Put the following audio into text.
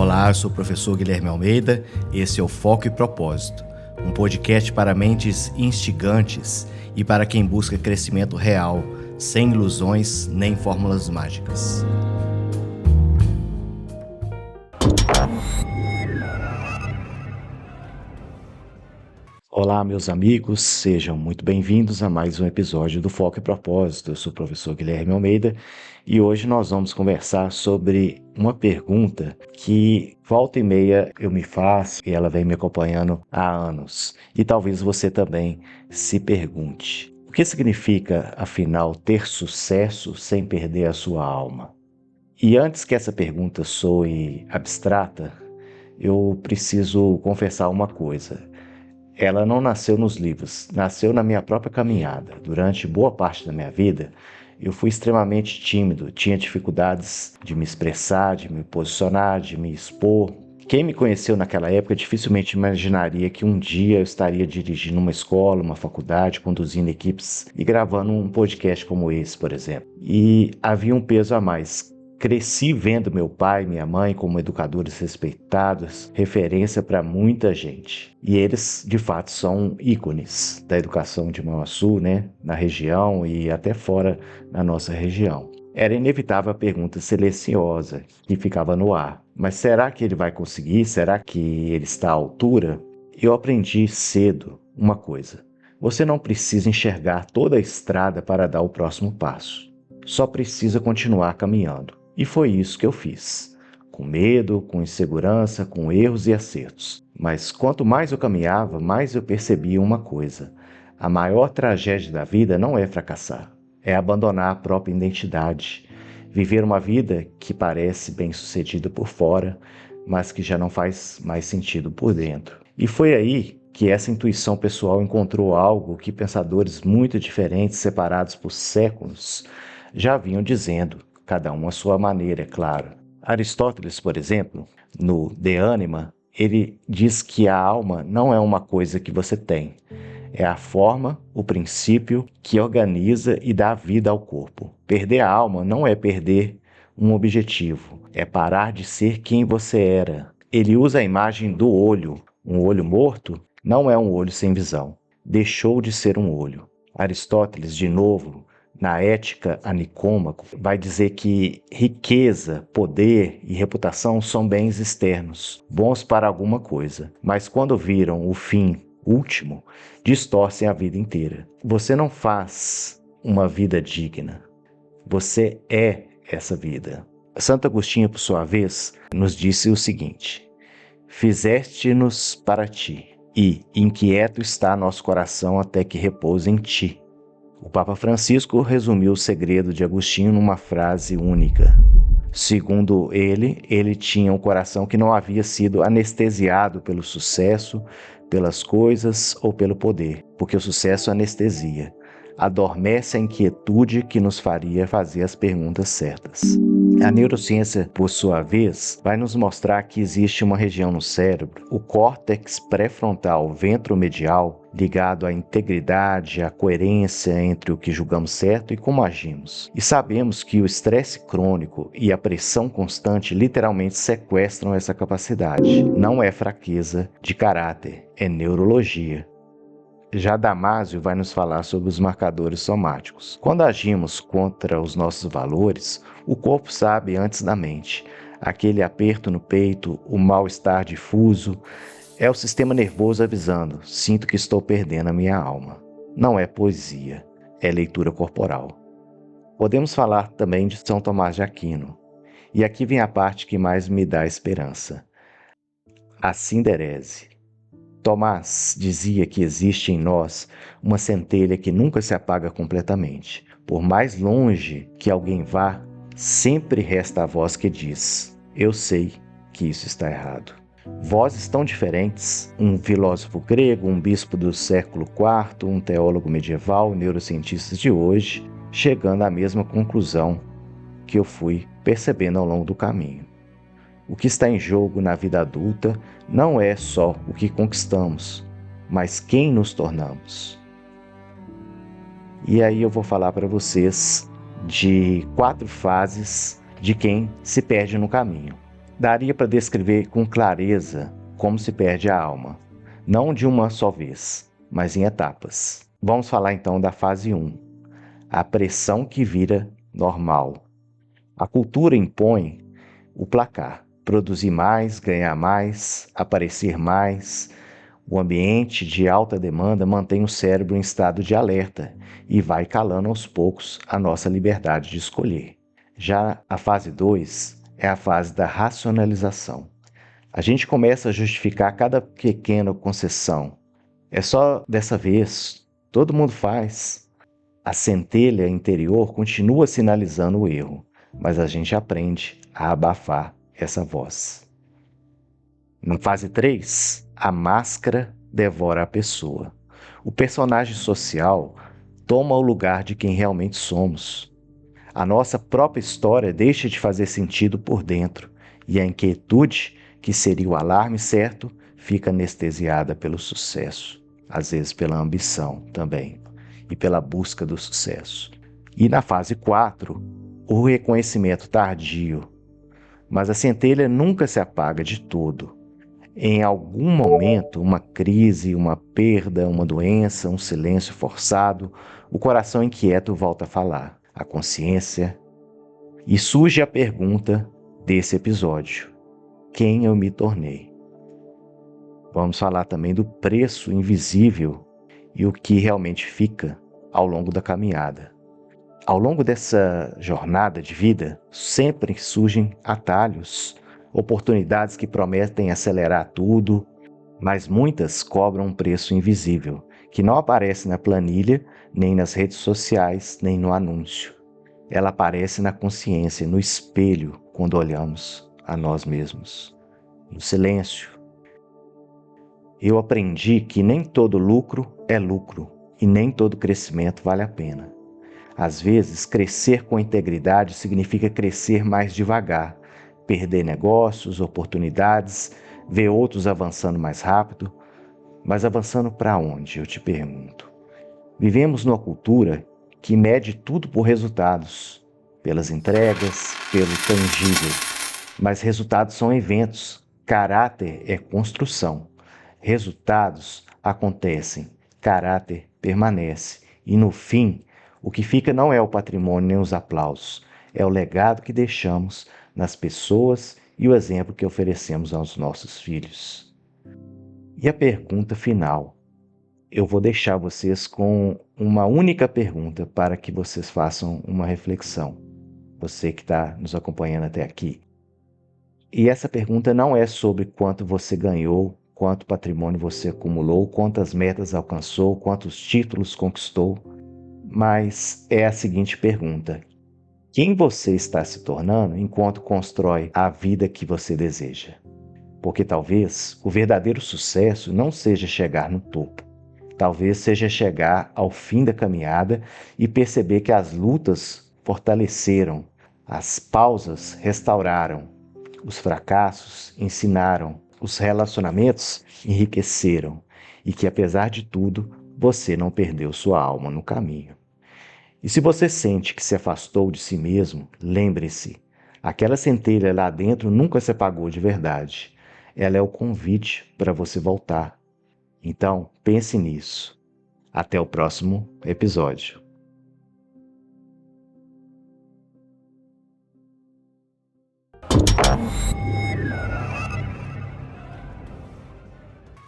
Olá, eu sou o professor Guilherme Almeida, esse é o Foco e Propósito, um podcast para mentes instigantes e para quem busca crescimento real, sem ilusões nem fórmulas mágicas. Olá, meus amigos, sejam muito bem-vindos a mais um episódio do Foco e Propósito. Eu sou o professor Guilherme Almeida e hoje nós vamos conversar sobre uma pergunta que volta e meia eu me faço e ela vem me acompanhando há anos. E talvez você também se pergunte: o que significa, afinal, ter sucesso sem perder a sua alma? E antes que essa pergunta soe abstrata, eu preciso confessar uma coisa. Ela não nasceu nos livros, nasceu na minha própria caminhada. Durante boa parte da minha vida, eu fui extremamente tímido, tinha dificuldades de me expressar, de me posicionar, de me expor. Quem me conheceu naquela época dificilmente imaginaria que um dia eu estaria dirigindo uma escola, uma faculdade, conduzindo equipes e gravando um podcast como esse, por exemplo. E havia um peso a mais. Cresci vendo meu pai e minha mãe como educadores respeitados, referência para muita gente. E eles, de fato, são ícones da educação de Manhuaçu, na região e até fora da nossa região. Era inevitável a pergunta silenciosa que ficava no ar. Mas será que ele vai conseguir? Será que ele está à altura? Eu aprendi cedo uma coisa. Você não precisa enxergar toda a estrada para dar o próximo passo. Só precisa continuar caminhando. E foi isso que eu fiz, com medo, com insegurança, com erros e acertos. Mas quanto mais eu caminhava, mais eu percebia uma coisa: a maior tragédia da vida não é fracassar, é abandonar a própria identidade, viver uma vida que parece bem-sucedida por fora, mas que já não faz mais sentido por dentro. E foi aí que essa intuição pessoal encontrou algo que pensadores muito diferentes, separados por séculos, já vinham dizendo. Cada um à sua maneira, é claro. Aristóteles, por exemplo, no De Anima, ele diz que a alma não é uma coisa que você tem. É a forma, o princípio que organiza e dá vida ao corpo. Perder a alma não é perder um objetivo, é parar de ser quem você era. Ele usa a imagem do olho. Um olho morto não é um olho sem visão. Deixou de ser um olho. Aristóteles, de novo, na Ética a Nicômaco, vai dizer que riqueza, poder e reputação são bens externos, bons para alguma coisa, mas quando viram o fim último, distorcem a vida inteira. Você não faz uma vida digna, você é essa vida. Santo Agostinho, por sua vez, nos disse o seguinte: fizeste-nos para ti, e inquieto está nosso coração até que repouse em ti. O Papa Francisco resumiu o segredo de Agostinho numa frase única. Segundo ele tinha um coração que não havia sido anestesiado pelo sucesso, pelas coisas ou pelo poder, porque o sucesso anestesia. Adormece a inquietude que nos faria fazer as perguntas certas. A neurociência, por sua vez, vai nos mostrar que existe uma região no cérebro, o córtex pré-frontal ventromedial, ligado à integridade, à coerência entre o que julgamos certo e como agimos. E sabemos que o estresse crônico e a pressão constante literalmente sequestram essa capacidade. Não é fraqueza de caráter, é neurologia. Já Damásio vai nos falar sobre os marcadores somáticos. Quando agimos contra os nossos valores, o corpo sabe antes da mente. Aquele aperto no peito, o mal-estar difuso, é o sistema nervoso avisando: sinto que estou perdendo a minha alma. Não é poesia, é leitura corporal. Podemos falar também de São Tomás de Aquino. E aqui vem a parte que mais me dá esperança. A sinderese. Tomás dizia que existe em nós uma centelha que nunca se apaga completamente. Por mais longe que alguém vá, sempre resta a voz que diz: eu sei que isso está errado. Vozes tão diferentes, um filósofo grego, um bispo do século IV, um teólogo medieval, neurocientistas de hoje, chegando à mesma conclusão que eu fui percebendo ao longo do caminho. O que está em jogo na vida adulta não é só o que conquistamos, mas quem nos tornamos. E aí eu vou falar para vocês de 4 fases de quem se perde no caminho. Daria para descrever com clareza como se perde a alma, não de uma só vez, mas em etapas. Vamos falar então da fase 1, a pressão que vira normal. A cultura impõe o placar, produzir mais, ganhar mais, aparecer mais. O ambiente de alta demanda mantém o cérebro em estado de alerta e vai calando aos poucos a nossa liberdade de escolher. Já a fase 2 é a fase da racionalização. A gente começa a justificar cada pequena concessão. É só dessa vez, todo mundo faz. A centelha interior continua sinalizando o erro, mas a gente aprende a abafar essa voz. Na fase 3, a máscara devora a pessoa. O personagem social toma o lugar de quem realmente somos. A nossa própria história deixa de fazer sentido por dentro, e a inquietude, que seria o alarme certo, fica anestesiada pelo sucesso, às vezes pela ambição também, e pela busca do sucesso. E na fase 4, o reconhecimento tardio. Mas a centelha nunca se apaga de todo. Em algum momento, uma crise, uma perda, uma doença, um silêncio forçado, o coração inquieto volta a falar, a consciência. E surge a pergunta desse episódio: quem eu me tornei? Vamos falar também do preço invisível e o que realmente fica ao longo da caminhada. Ao longo dessa jornada de vida, sempre surgem atalhos, oportunidades que prometem acelerar tudo, mas muitas cobram um preço invisível, que não aparece na planilha, nem nas redes sociais, nem no anúncio. Ela aparece na consciência, no espelho, quando olhamos a nós mesmos, no silêncio. Eu aprendi que nem todo lucro é lucro e nem todo crescimento vale a pena. Às vezes, crescer com integridade significa crescer mais devagar, perder negócios, oportunidades, ver outros avançando mais rápido. Mas avançando para onde, eu te pergunto? Vivemos numa cultura que mede tudo por resultados, pelas entregas, pelo tangível. Mas resultados são eventos, caráter é construção. Resultados acontecem, caráter permanece. E no fim, o que fica não é o patrimônio nem os aplausos, é o legado que deixamos nas pessoas e o exemplo que oferecemos aos nossos filhos. E a pergunta final. Eu vou deixar vocês com uma única pergunta para que vocês façam uma reflexão. Você que está nos acompanhando até aqui. E essa pergunta não é sobre quanto você ganhou, quanto patrimônio você acumulou, quantas metas alcançou, quantos títulos conquistou, mas é a seguinte pergunta: quem você está se tornando enquanto constrói a vida que você deseja? Porque talvez o verdadeiro sucesso não seja chegar no topo. Talvez seja chegar ao fim da caminhada e perceber que as lutas fortaleceram, as pausas restauraram, os fracassos ensinaram, os relacionamentos enriqueceram e que, apesar de tudo, você não perdeu sua alma no caminho. E se você sente que se afastou de si mesmo, lembre-se, aquela centelha lá dentro nunca se apagou de verdade. Ela é o convite para você voltar. Então, pense nisso. Até o próximo episódio.